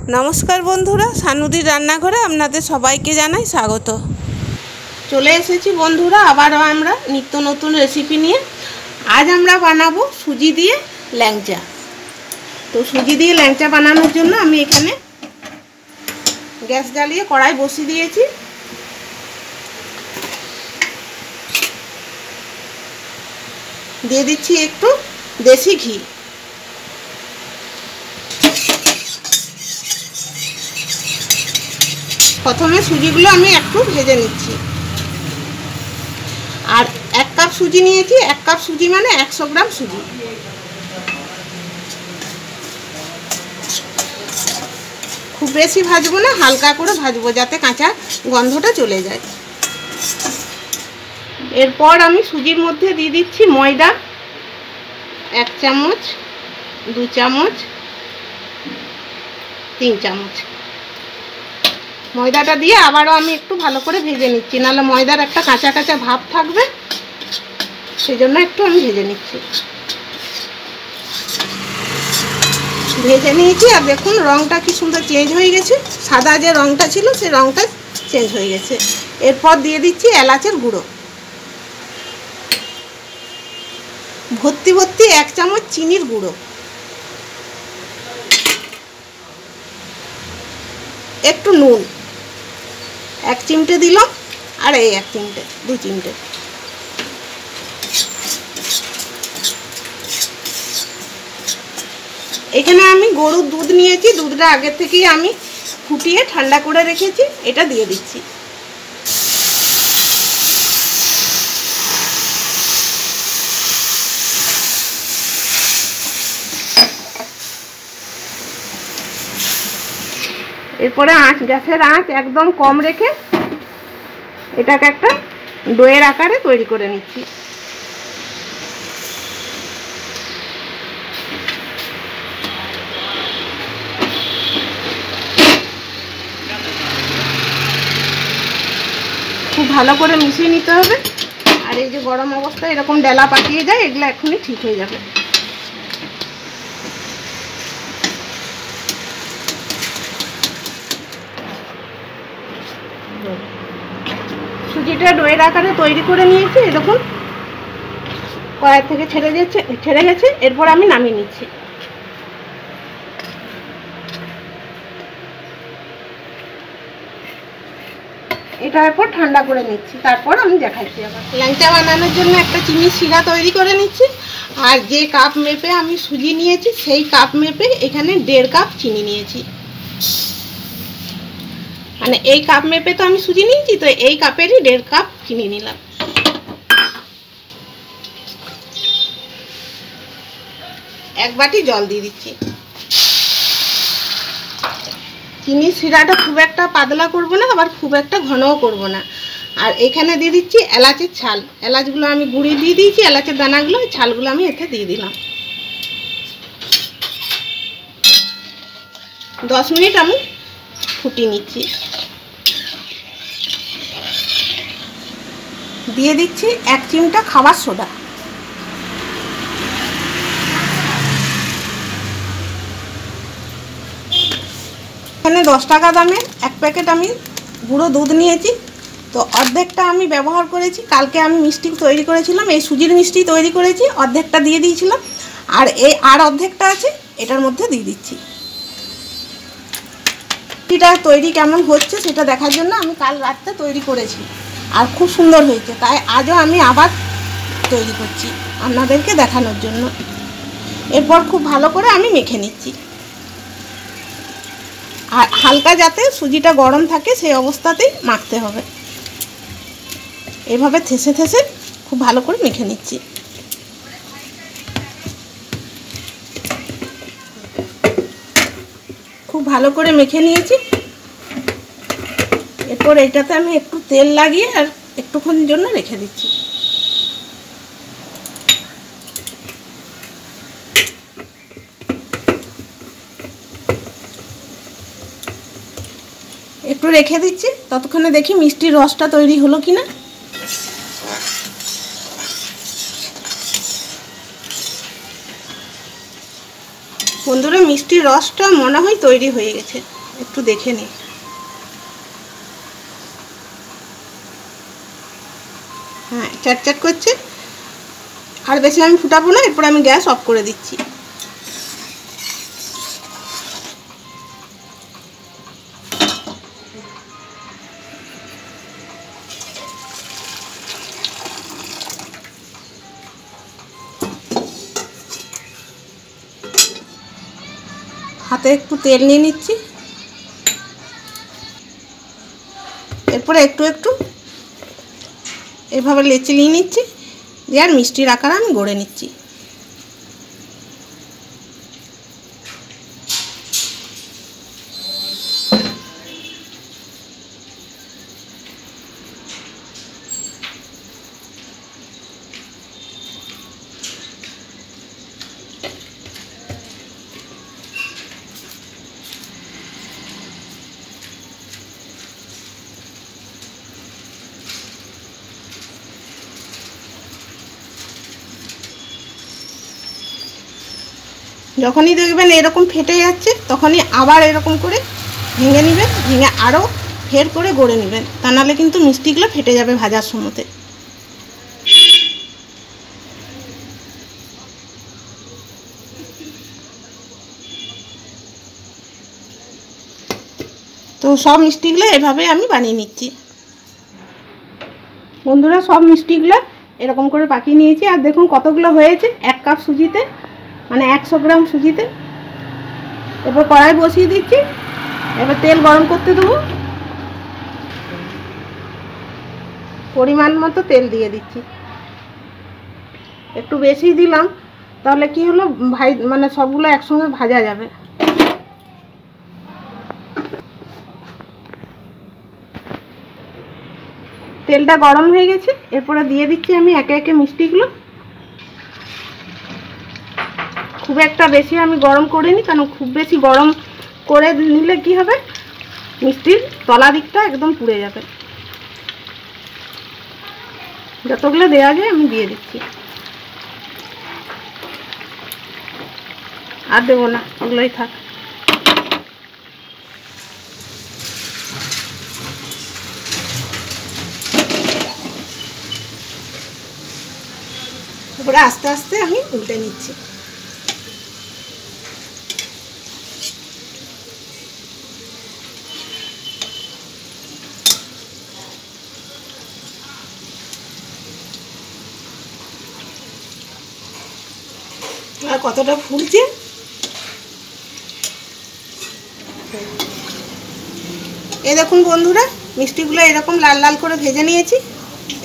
नमस्कार बंधुरा सानुदिर रान्नाघरे आपनादेर सबाइके जानाई स्वागत। चले एसेछि बंधुरा आबारो आमरा नित्य नतून रेसिपि निये। आज आमरा बानाबो सुजी दिये ল্যাংচা। तो सुजी दिये ল্যাংচা बानानोर जोन्नो आमि एखाने गैस जालिये कड़ाई बसिये दियेछि। दिये दिচ্ছি एकटु देशी घी। प्रथमे सुजिगुलो आमी एकटु भेजे निচ্ছি। और 1 कप सुजी निয়েছি। 1 कप सुजी माने 100 ग्राम सुजी। खूब बेशी भाजबो ना, हालका करे भाजबो जाते काঁচা गंधटा चले जाए। एरपर आमी सुजिर मध्य दिए दिচ্ছি ময়দা 1 চামচ, 2 চামচ, 3 চামচ। ময়দাটা দিয়ে আবারও আমি একটু ভালো করে ভেজে নিচ্ছি, নাহলে ময়দার একটা কাঁচা কাঁচা ভাব থাকবে, সেজন্য একটু আমি ভেজে নিচ্ছি। ভেজে নিয়েছি আর দেখুন রংটা কি সুন্দর চেঞ্জ হয়ে গেছে। সাদা যে রংটা ছিল সেই রংটা চেঞ্জ হয়ে গেছে। এরপর দিয়ে দিচ্ছি এলাচের গুঁড়ো। ভর্তি ভর্তি 1 চামচ চিনির গুঁড়ো। একটু নুন 1 চিমটে দিলাম, আর এই 1 চিমটে, 2 চিমটে। এখানে আমি গরুর দুধ নিয়েছি, দুধটা আগে থেকেই আমি ফুটিয়ে ঠান্ডা করে রেখেছি, এটা দিয়ে দিচ্ছি। এরপরে গ্যাসের আঁচ একদম কম রেখে এটাকে একটা ডোয়ের আকারে তৈরি করে নিচ্ছি। খুব ভালো করে মিশিয়ে নিতে হবে। আর এই যে গরম অবস্থায় এরকম ডেলা পাকিয়ে যায়, এগুলো এখনই ঠিক হয়ে যাবে। সুজিটা ডোয়ের আকারে তৈরি করে নিয়েছি, এরকম কড়াই থেকে ছেড়ে গেছে। এরপর আমি নামিয়ে নিচ্ছি। এটা এরপর ঠান্ডা করে নিচ্ছি, তারপর আমি দেখাচ্ছি। আবার ল্যাংচা বানানোর জন্য একটা চিনির শিরা তৈরি করে নিচ্ছি। আর যে কাপ মেপে আমি সুজি নিয়েছি সেই কাপ মেপে এখানে 1.5 কাপ চিনি নিয়েছি। মানে এই কাপ মেপে তো আমি সুজি নিয়েছি, তো এই কাপেরই 1.5 কাপ চিনি নিলাম। এক বাটি জল দিয়ে দিচ্ছি। চিনির শিরাটা খুব একটা পাতলা করব না, আবার খুব একটা ঘনও করব না। আর এখানে দিয়ে দিচ্ছি এলাচের ছাল। এলাচগুলো আমি গুঁড়ি দিয়ে দিয়েছি, এলাচের দানাগুলো, ছালগুলো আমি এতে দিয়ে দিলাম। 10 মিনিট আমি ফুটিয়ে নিচ্ছি। দিয়ে দিচ্ছি 1 চিমটা খাবার সোডা। এখানে 10 টাকা দামের 1 প্যাকেট আমি গুঁড়ো দুধ নিয়েছি। তো অর্ধেকটা আমি ব্যবহার করেছি, কালকে আমি মিষ্টি তৈরি করেছিলাম, এই সুজির মিষ্টি তৈরি করেছি, অর্ধেকটা দিয়ে দিয়েছিলাম। আর আর অর্ধেকটা আছে, এটার মধ্যে দিয়ে দিচ্ছি। মিষ্টিটা তৈরি কেমন হচ্ছে সেটা দেখার জন্য আমি কাল রাতে তৈরি করেছি, আর খুব সুন্দর হয়েছে, তাই আজও আমি আবার তৈরি করছি আপনাদেরকে দেখানোর জন্য। এরপর খুব ভালো করে আমি মেখে নিচ্ছি। আর হালকা যাতে সুজিটা গরম থাকে সেই অবস্থাতেই মাখতে হবে। এভাবে থেসে থেসে খুব ভালো করে মেখে নিচ্ছি। খুব ভালো করে মেখে নিয়েছি। এরপর এইটাতে আমি একটু তেল লাগিয়ে আর একটুক্ষণের জন্য রেখে দিচ্ছি। একটু রেখে দিচ্ছি, ততক্ষণে দেখি মিষ্টির রসটা তৈরি হলো কিনা। বন্ধুরা মিষ্টির রসটা মনে হয় তৈরি হয়ে গেছে, একটু দেখে নিই। হ্যাঁ, চ্যাটচ্যাট করছে। আর বেশি আমি ফুটাবো না, এরপর আমি গ্যাস অফ করে দিচ্ছি। হাতে একটু তেল নিয়ে নিচ্ছি, এরপরে একটু একটু এভাবে লেচি নিয়ে নিচ্ছি, দিয়ে আর মিষ্টির আকারে আমি গড়ে নিচ্ছি। যখনই দেখবেন এরকম ফেটে যাচ্ছে তখনই আবার এরকম করে ভেঙে নেবেন, ভেঙে আরও ফের করে গড়ে নেবেন, তা নাহলে কিন্তু মিষ্টিগুলো ফেটে যাবে ভাজার সময়তে। তো সব মিষ্টিগুলো এভাবে আমি বানিয়ে নিচ্ছি। বন্ধুরা সব মিষ্টিগুলো এরকম করে পাকিয়ে নিয়েছি, আর দেখুন কতগুলো হয়েছে 1 কাপ সুজিতে, মানে 100 গ্রাম সুজিতে। এরপর কড়াই বসিয়ে দিচ্ছি, এবার তেল গরম করতে দেবো, পরিমাণ মতো তেল দিয়ে দিচ্ছি। একটু বেশি দিলাম, তাহলে কি হলো মানে সবগুলো একসঙ্গে ভাজা যাবে। তেলটা গরম হয়ে গেছে, এরপরে দিয়ে দিচ্ছি আমি একে একে মিষ্টিগুলো। খুব একটা বেশি আমি গরম করিনি, কারণ খুব বেশি গরম করে নিলে কি হবে, মিষ্টির তলা দিকটা একদম পুড়ে যাবে। যতগুলো দেওয়া যায় আমি দিয়ে দিচ্ছি, আর দেবো না, ওগুলোই থাক। তারপরে আস্তে আস্তে আমি উল্টে নিচ্ছি। আর কতটা ফুলছে, এই দেখুন বন্ধুরা, মিষ্টিগুলো এরকম লাল লাল করে ভেজে নিয়েছি,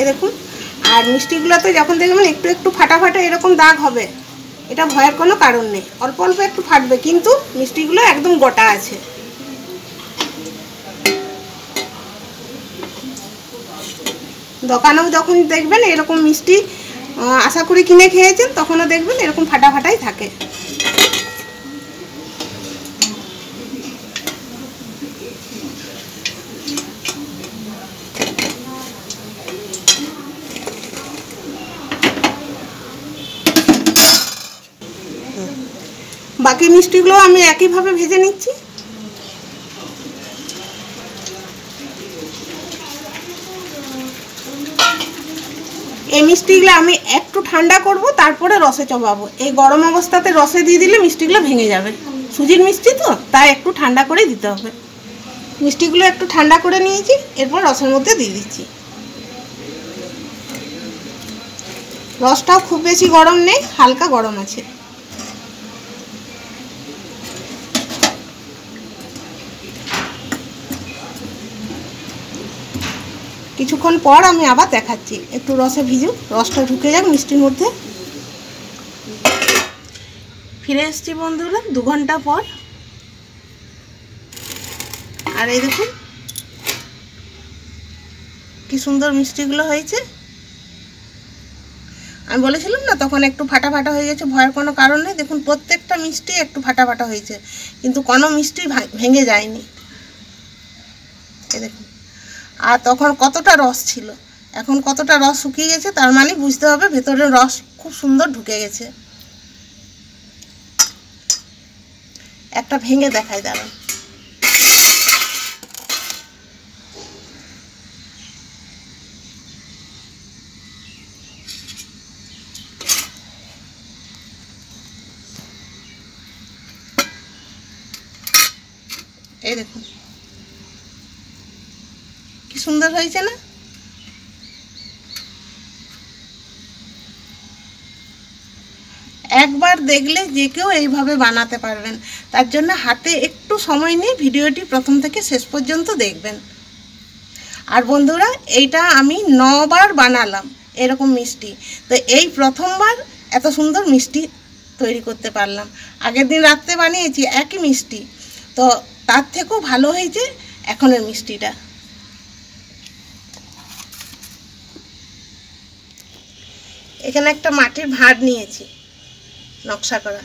এই দেখুন। আর মিষ্টিগুলোতে যখন দেখবেন একটু একটু ফাটা ফাটা এরকম দাগ হবে, এটা ভয়ের কোনো কারণ নেই, অল্প অল্প একটু ফাটবে, কিন্তু মিষ্টিগুলো একদম গোটা আছে। দোকানেও যখন দেখবেন এরকম মিষ্টি আশা করি কিনে খেয়েছেন, তখনও দেখবেন এরকম ফাটা ফাটাই থাকে। বাকি মিষ্টিগুলো আমি একইভাবে ভেজে নিচ্ছি। এই মিষ্টিগুলো আমি একটু ঠান্ডা করব, তারপরে রসে চবাবো। এই গরম অবস্থাতে রসে দিয়ে দিলে মিষ্টিগুলো ভেঙে যাবে, সুজির মিষ্টি তো, তাই একটু ঠান্ডা করে দিতে হবে। মিষ্টিগুলো একটু ঠান্ডা করে নিয়েছি, এরপর রসের মধ্যে দিয়ে দিচ্ছি। রসটাও খুব বেশি গরম নেই, হালকা গরম আছে। কিছুক্ষণ পর আমি আবার দেখাচ্ছি, একটু রসে ভিজুক, রসটা ঢুকে যাক মিষ্টির মধ্যে। ফিরে এসেছি বন্ধুরা 2 ঘন্টা পর, আর এই দেখুন কি সুন্দর মিষ্টিগুলো হয়েছে। আমি বলেছিলাম না তখন একটু ফাটা ফাটা হয়ে গেছে, ভয়ের কোনো কারণ নেই। দেখুন প্রত্যেকটা মিষ্টি একটু ফাটা ফাটা হয়েছে, কিন্তু কোনো মিষ্টি ভেঙে যায়নি। এই দেখুন, আর তখন কতটা রস ছিল, এখন কতটা রস শুকিয়ে গেছে, তার মানে বুঝতে হবে ভেতরের রস খুব সুন্দর ঢুকে গেছে। একটা ভেঙে দেখাই, দাঁড়ান। এই দেখুন কি সুন্দর হয়েছে না? একবার দেখলে যে কেউ এইভাবে বানাতে পারবেন। তার জন্য হাতে একটু সময় নিয়ে ভিডিওটি প্রথম থেকে শেষ পর্যন্ত দেখবেন। আর বন্ধুরা, এইটা আমি 9 বার বানালাম এরকম মিষ্টি, তো এই প্রথমবার এত সুন্দর মিষ্টি তৈরি করতে পারলাম। আগের দিন রাত্রে বানিয়েছি একই মিষ্টি, তো তার থেকেও ভালো হয়েছে এখনের মিষ্টিটা। এখানে একটা মাটির ভাঁড় নিয়েছি নকশা করা,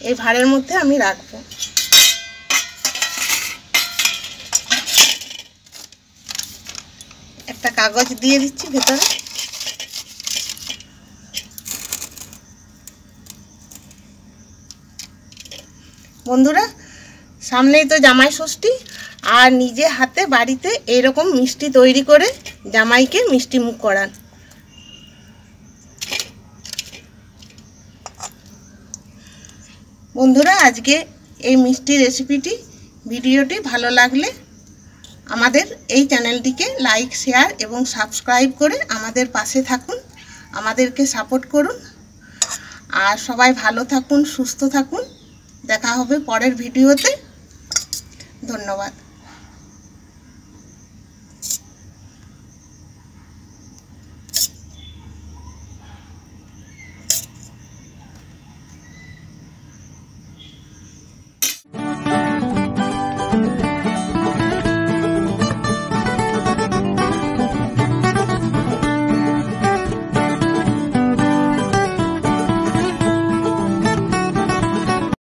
এই ভাঁড়ের মধ্যে আমি রাখবো। একটা কাগজ দিয়ে দিচ্ছি ভেতরে। বন্ধুরা, সামনেই তো জামাই ষষ্ঠী, আর নিজে হাতে বাড়িতে এরকম মিষ্টি তৈরি করে জামাইকে মিষ্টি মুখ করান। বন্ধুরা, আজকে এই মিষ্টি রেসিপিটি ভিডিওটি ভালো লাগলে আমাদের এই চ্যানেলটিকে লাইক, শেয়ার এবং সাবস্ক্রাইব করে আমাদের পাশে থাকুন, আমাদেরকে সাপোর্ট করুন। আর সবাই ভালো থাকুন, সুস্থ থাকুন। দেখা হবে পরের ভিডিওতে। ধন্যবাদ।